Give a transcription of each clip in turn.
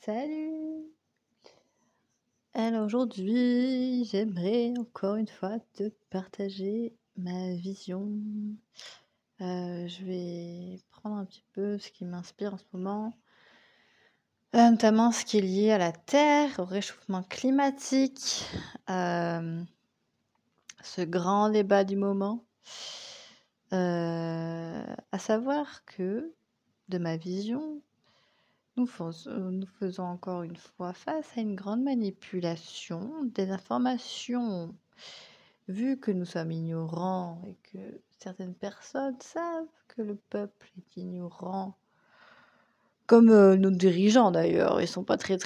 Salut! Alors aujourd'hui, j'aimerais encore une fois te partager ma vision. Je vais prendre un petit peu ce qui m'inspire en ce moment, notamment ce qui est lié à la Terre, au réchauffement climatique, hem, ce grand débat du moment. À savoir que, de ma vision, nous faisons encore une fois face à une grande manipulation des informations. Vu que nous sommes ignorants et que certaines personnes savent que le peuple est ignorant, comme, nos dirigeants d'ailleurs, ils sont pas très,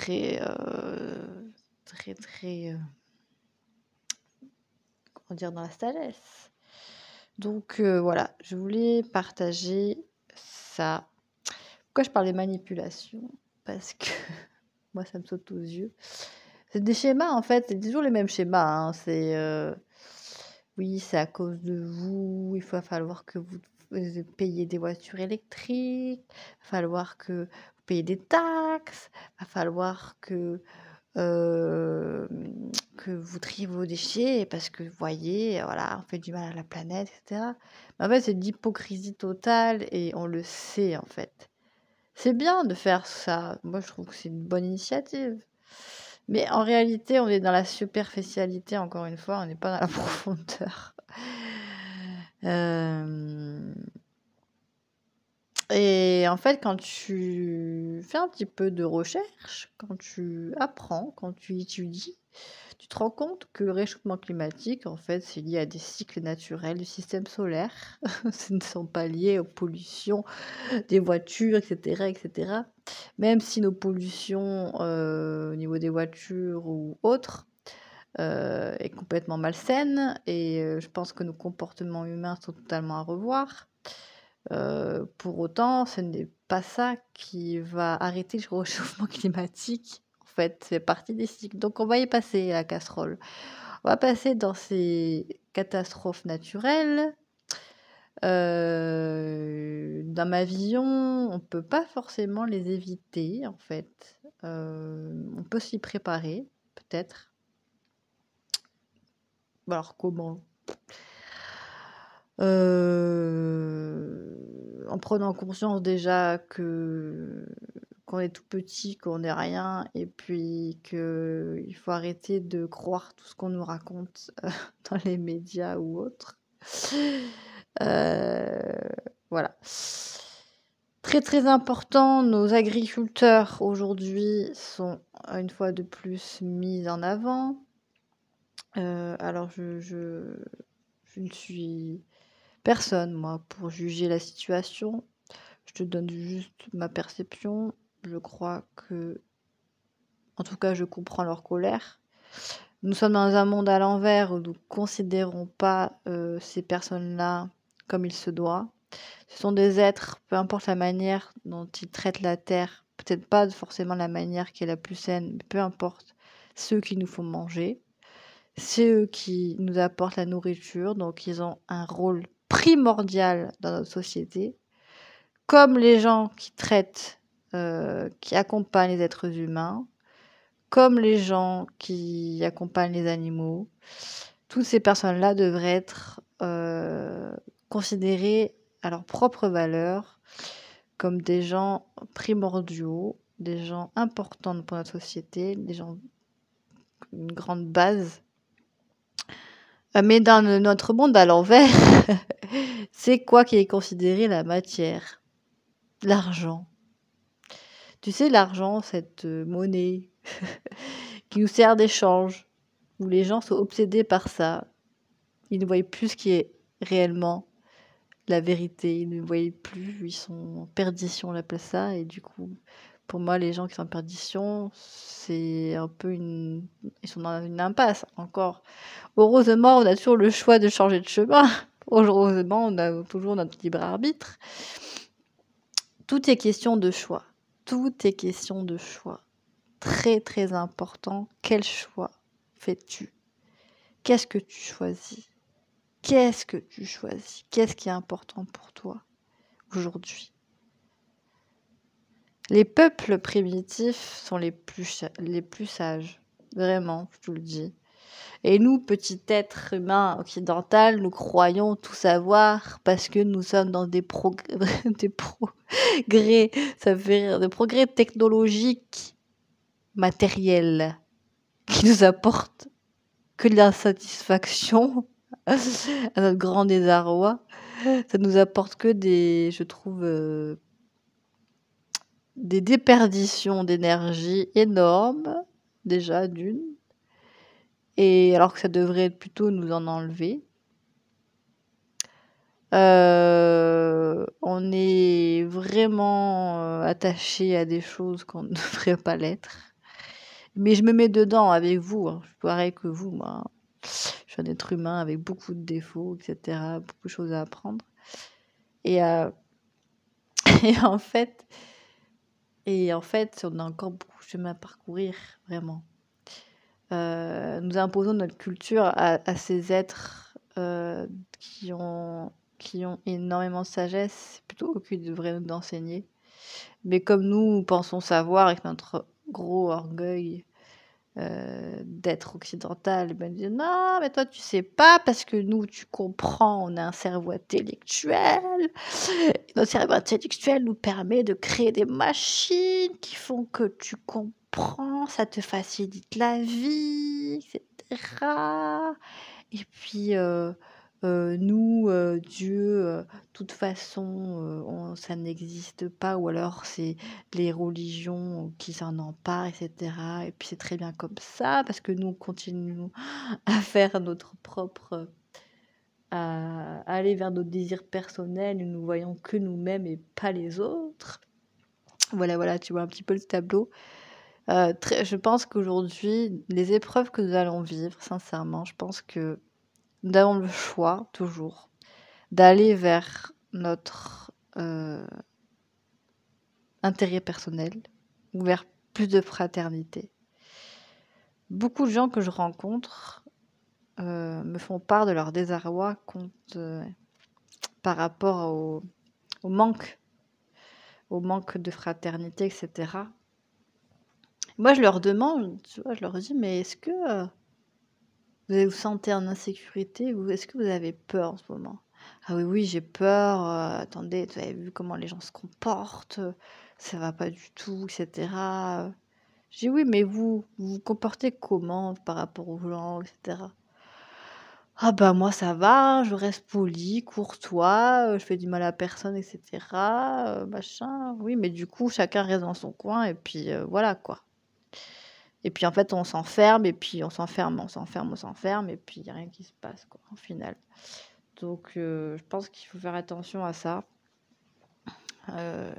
comment dire? Dans la sagesse. Donc voilà, je voulais partager ça. Pourquoi je parle de manipulation? Parce que moi ça me saute aux yeux. C'est des schémas en fait, c'est toujours les mêmes schémas, hein. C'est, oui, c'est à cause de vous, il va falloir que vous payiez des voitures électriques, il va falloir que vous payiez des taxes, il va falloir que vous triez vos déchets parce que vous voyez, voilà, on fait du mal à la planète et cetera. Mais en fait, c'est de l'hypocrisie totale et on le sait en fait. C'est bien de faire ça, moi je trouve que c'est une bonne initiative. Mais en réalité, on est dans la superficialité encore une fois, on n'est pas dans la profondeur. Hem Et en fait, quand tu fais un petit peu de recherche, quand tu apprends, quand tu étudies, tu te rends compte que le réchauffement climatique, en fait, c'est lié à des cycles naturels du système solaire. Ce ne sont pas liés aux pollutions des voitures et cetera et cetera. Même si nos pollutions, au niveau des voitures ou autres, est complètement malsaine et je pense que nos comportements humains sont totalement à revoir. Pour autant, ce n'est pas ça qui va arrêter le réchauffement climatique. En fait, c'est partie des cycles. Donc on va y passer à la casserole. On va passer dans ces catastrophes naturelles. Dans ma vision, on peut pas forcément les éviter, en fait. On peut s'y préparer, peut-être. Bah, alors comment? En prenant conscience déjà que qu'on est tout petit, qu'on n'est rien et puis qu'il faut arrêter de croire tout ce qu'on nous raconte, dans les médias ou autres. Voilà. Très, très important, nos agriculteurs aujourd'hui sont, une fois de plus mis en avant. Alors je ne suis personne, moi, pour juger la situation. Je te donne juste ma perception. Je crois que, en tout cas, je comprends leur colère. Nous sommes dans un monde à l'envers où nous ne considérons pas ces personnes-là comme il se doit. Ce sont des êtres, peu importe la manière dont ils traitent la terre, peut-être pas forcément la manière qui est la plus saine, mais peu importe, ceux qui nous font manger. C'est eux qui nous apportent la nourriture, donc ils ont un rôle primordial dans notre société. Comme les gens qui traitent, qui accompagnent les êtres humains, comme les gens qui accompagnent les animaux. Toutes ces personnes-là devraient être, considérées à leur propre valeur, comme des gens primordiaux, des gens importants pour notre société, des gens une grande base. Mais dans notre monde à l'envers, c'est quoi qui est considéré la matière? L'argent. Tu sais, l'argent, cette, monnaie qui nous sert d'échange, où les gens sont obsédés par ça. Ils ne voient plus ce qui est réellement la vérité, ils ne voient plus, ils sont en perdition, on appelle ça et du coup, pour moi, les gens qui sont en perdition, c'est un peu ils sont dans une impasse encore. Heureusement, on a toujours le choix de changer de chemin. Heureusement, on a toujours notre libre arbitre. Tout est question de choix. Tout est question de choix. Très, très important. Quel choix fais-tu? Qu'est-ce que tu choisis? Qu'est-ce que tu choisis? Qu'est-ce qui est important pour toi aujourd'hui? Les peuples primitifs sont les plus sages. Vraiment, je te le dis. Et nous, petits êtres humains occidentaux, nous croyons tout savoir parce que nous sommes dans des progrès, des progrès, ça fait rire, des progrès technologiques, matériels, qui nous apportent que de l'insatisfaction à notre grand désarroi. Ça nous apporte que je trouve, des déperditions d'énergie énormes, déjà d'une, et alors que ça devrait plutôt nous en enlever. On est vraiment attaché à des choses qu'on ne devrait pas l'être. Mais je me mets dedans avec vous, hein. Je suis pareil que vous, moi. Je suis un être humain avec beaucoup de défauts, etc. Beaucoup de choses à apprendre. Et, et en fait, on a encore beaucoup de chemin à parcourir, vraiment. Nous imposons notre culture à ces êtres qui ont énormément de sagesse, plutôt eux qui devraient nous enseigner. Mais comme nous pensons savoir avec notre gros orgueil d'être occidental, ben, ils disent non, mais toi tu sais pas parce que nous tu comprends, on a un cerveau intellectuel. Et notre cerveau intellectuel nous permet de créer des machines qui font que tu comprends, ça te facilite la vie, etc. Et puis nous, Dieu, toute façon, ça n'existe pas, ou alors c'est les religions qui s'en emparent, etc. Et puis c'est très bien comme ça, parce que nous continuons à faire notre propre, à aller vers nos désirs personnels, et nous voyons que nous-mêmes et pas les autres. Voilà, tu vois un petit peu le tableau. Je pense qu'aujourd'hui, les épreuves que nous allons vivre, sincèrement, je pense que nous avons le choix, toujours, d'aller vers notre intérêt personnel ou vers plus de fraternité. Beaucoup de gens que je rencontre me font part de leur désarroi par rapport au manque de fraternité, etc. Moi, je leur demande, tu vois, je leur dis, mais est-ce que vous vous sentez en insécurité? Est-ce que vous avez peur en ce moment? Ah oui, oui, j'ai peur. Attendez, vous avez vu comment les gens se comportent? Ça va pas du tout, etc. Je dis oui, mais vous vous comportez comment par rapport aux gens, etc. Ah bah moi ça va, je reste poli, courtois, je fais du mal à personne, etc. Machin. Oui, mais du coup, chacun reste dans son coin et puis voilà quoi. Et puis en fait, on s'enferme et puis on s'enferme et puis il y a rien qui se passe quoi, au final. Donc je pense qu'il faut faire attention à ça. Heu,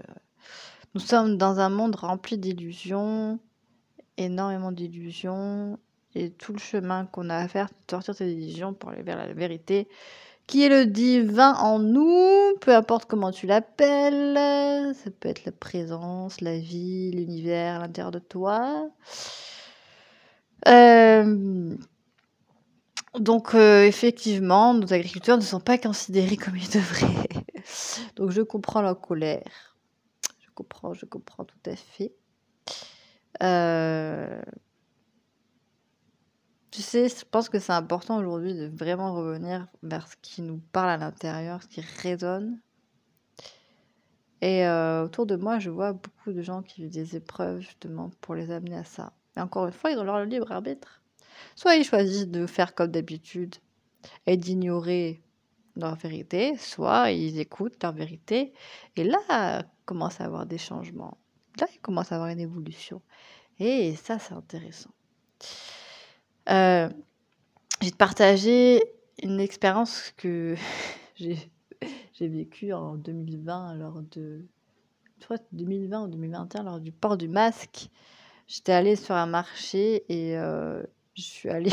Nous sommes dans un monde rempli d'illusions, énormément d'illusions, et tout le chemin qu'on a à faire, c'est de sortir de ces illusions pour aller vers la vérité, qui est le divin en nous, peu importe comment tu l'appelles. Ça peut être la présence, la vie, l'univers à l'intérieur de toi. Donc effectivement, nos agriculteurs ne sont pas considérés comme ils devraient. Donc je comprends leur colère. Je comprends tout à fait. Tu sais, je pense que c'est important aujourd'hui de vraiment revenir vers ce qui nous parle à l'intérieur, ce qui résonne. Et autour de moi, je vois beaucoup de gens qui vivent des épreuves justement pour les amener à ça. Et encore une fois, ils ont leur libre arbitre. Soit ils choisissent de faire comme d'habitude et d'ignorer leur vérité, soit ils écoutent leur vérité. Et là, commence à avoir des changements. Là, il commence à avoir une évolution. Et ça, c'est intéressant. Je vais te partager une expérience que j'ai vécue en 2020 lors de... Je crois que 2020 ou 2021, lors du port du masque. J'étais allée sur un marché et je suis allée...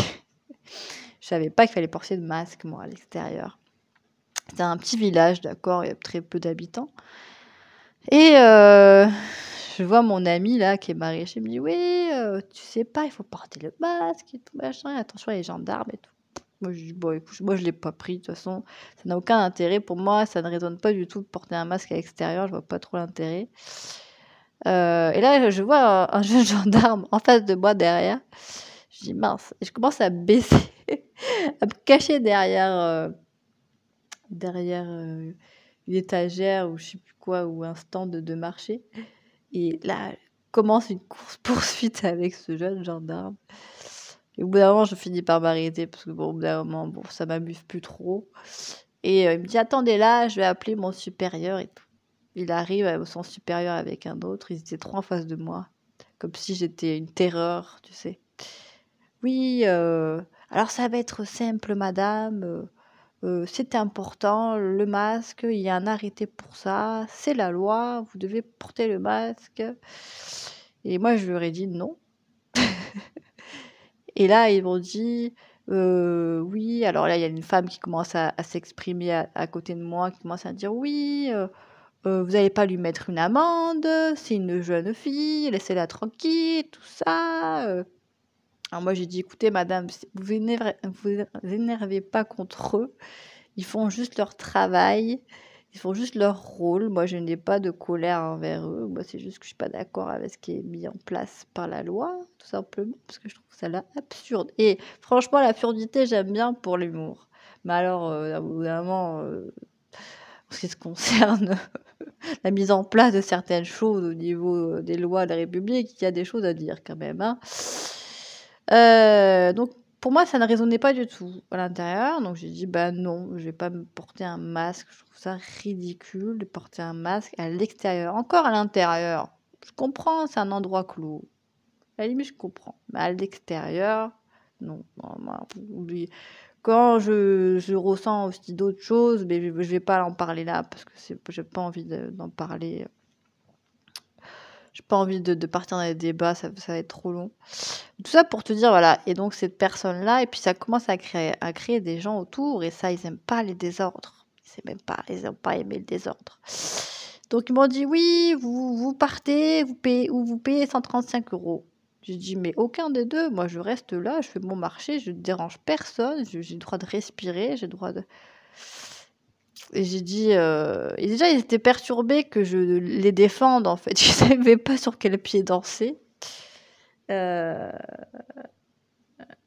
Je savais pas qu'il fallait porter de masque, moi, à l'extérieur. C'était un petit village, d'accord, il y a très peu d'habitants. Et je vois mon ami là qui est maraîcher, me dit oui, tu sais pas, il faut porter le masque et tout machin, attention les gendarmes et tout. Moi je dis bon écoute, moi je l'ai pas pris de toute façon, ça n'a aucun intérêt pour moi, ça ne résonne pas du tout de porter un masque à l'extérieur, je vois pas trop l'intérêt. Et là, je vois un jeune gendarme en face de moi derrière. Je dis: «Mince» et je commence à baisser, à me cacher derrière une étagère ou je sais plus quoi ou un stand de marché et là, commence une course-poursuite avec ce jeune gendarme et au bout d'un moment, je finis par m'arrêter parce que bon, au bout d'un moment, bon, ça m'amuse plus trop et il me dit: «Attendez là, je vais appeler mon supérieur et tout». Il arrive, son supérieur avec un autre, ils étaient 3 en face de moi, comme si j'étais une terreur, tu sais? «Oui, alors ça va être simple madame, c'est important, le masque, il y a un arrêté pour ça, c'est la loi, vous devez porter le masque». Et moi, je leur ai dit: «Non». Et là, ils m'ont dit: Oui». Alors là, il y a une femme qui commence à s'exprimer à côté de moi, qui commence à dire: «Oui, vous allez pas lui mettre une amende, c'est une jeune fille, laissez-la tranquille, tout ça». Alors moi, j'ai dit: «Écoutez madame, vous énervez pas contre eux, ils font juste leur travail, ils font juste leur rôle. Moi, je n'ai pas de colère envers eux. Moi, c'est juste que je suis pas d'accord avec ce qui est mis en place par la loi, tout simplement, parce que je trouve ça là absurde». Et franchement, l'absurdité, j'aime bien pour l'humour. Mais alors, au bout d'un moment, en ce qui se concerne la mise en place de certaines choses au niveau, des lois de la République, il y a des choses à dire quand même, hein. Donc pour moi, ça ne résonnait pas du tout à l'intérieur, donc j'ai dit: «Bah non, je vais pas me porter un masque, je trouve ça ridicule de porter un masque à l'extérieur». Encore à l'intérieur, je comprends, c'est un endroit clos. À la limite, je comprends, mais à l'extérieur, non, non, moi, oublie. Quand je ressens aussi d'autres choses, mais je vais pas en parler là parce que j'ai pas envie d'en parler, j'ai pas envie de partir dans les débats, ça va être trop long. Tout ça pour te dire, voilà, et donc cette personne-là et puis ça commence à créer des gens autour et ça, ils aiment pas les désordres. Ils aiment pas aimer le désordre. Donc ils m'ont dit: «Oui, vous partez, vous payez 135 €». J'ai dit: «Mais aucun des 2, moi je reste là, je fais mon marché, je ne dérange personne, j'ai le droit de respirer, j'ai le droit de». Et j'ai dit, et déjà ils étaient perturbés que je les défende en fait, ils savaient pas sur quel pied danser. Heu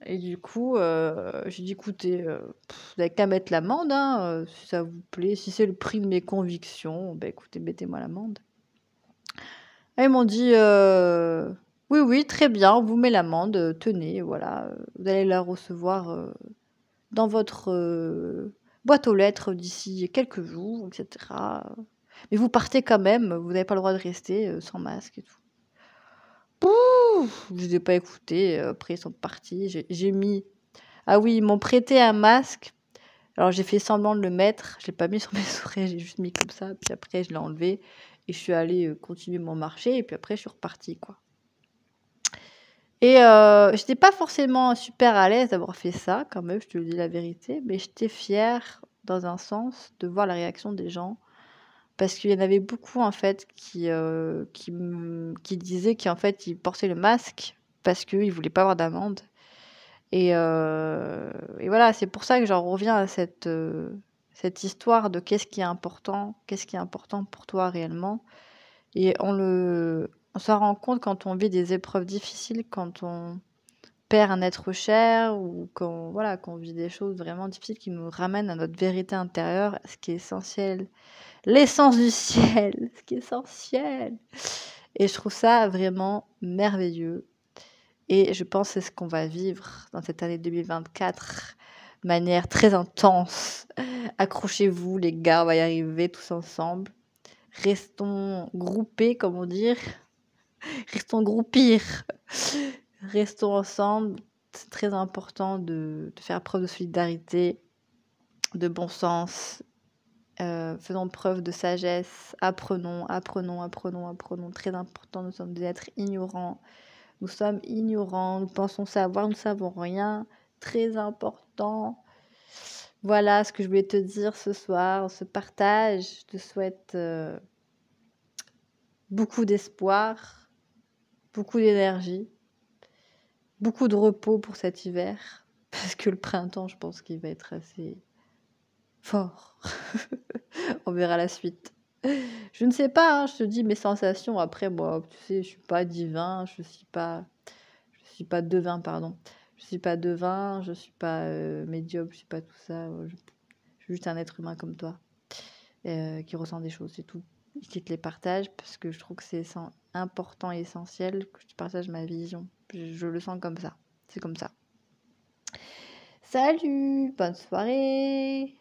et du coup, j'ai dit: «Écoutez, vous avez qu'à mettre l'amende, hein, si ça vous plaît, si c'est le prix de mes convictions, bah, écoutez, mettez-moi l'amende». Et ils m'ont dit: «Oui, oui, très bien, on vous met l'amende, tenez, voilà, vous allez la recevoir, dans votre, boîte aux lettres d'ici quelques jours et cetera, mais vous partez quand même, vous n'avez pas le droit de rester, sans masque et tout». Pouf! Je les ai pas écoutés, après ils sont partis. J'ai mis Ah oui, ils m'ont prêté un masque. Alors j'ai fait semblant de le mettre, je l'ai pas mis sur mes oreilles, j'ai juste mis comme ça, puis après je l'ai enlevé et je suis allée, continuer mon marché et puis après je suis repartie, quoi. Et j'étais pas forcément super à l'aise d'avoir fait ça quand même, je te dis la vérité, mais j'étais fière dans un sens de voir la réaction des gens parce qu'il y en avait beaucoup en fait qui disaient qu'en fait ils portaient le masque parce qu'ils voulaient pas avoir d'amende. Et voilà, c'est pour ça que j'en reviens à cette histoire de qu'est-ce qui est important pour toi réellement? Et on s'en rend compte quand on vit des épreuves difficiles, quand on perd un être cher ou quand, voilà, quand on vit des choses vraiment difficiles qui nous ramènent à notre vérité intérieure, ce qui est essentiel, l'essence du ciel, ce qui est essentiel. Et je trouve ça vraiment merveilleux. Et je pense que c'est ce qu'on va vivre dans cette année 2024, de manière très intense. Accrochez-vous les gars, on va y arriver tous ensemble. Restons groupés, comme on dit. Restons groupir. Restons ensemble. C'est très important de faire preuve de solidarité, de bon sens. Faisons preuve de sagesse. Apprenons, apprenons, apprenons, apprenons. Très important, nous sommes des êtres ignorants. Nous sommes ignorants, nous pensons savoir, nous ne savons rien. Très important. Voilà ce que je voulais te dire ce soir, ce partage. Je te souhaite beaucoup d'espoir, beaucoup d'énergie, beaucoup de repos pour cet hiver. Parce que le printemps, je pense qu'il va être assez fort. On verra la suite. Je ne sais pas, hein, je te dis mes sensations. Après, moi, tu sais, je suis pas divin, je suis pas devin, pardon. Je suis pas devin, je suis pas médium, je suis pas tout ça. Je suis juste un être humain comme toi qui ressent des choses, c'est tout. Et qui te les partage parce que je trouve que c'est important et essentiel que tu partages ma vision. Je le sens comme ça. C'est comme ça. Salut, bonne soirée.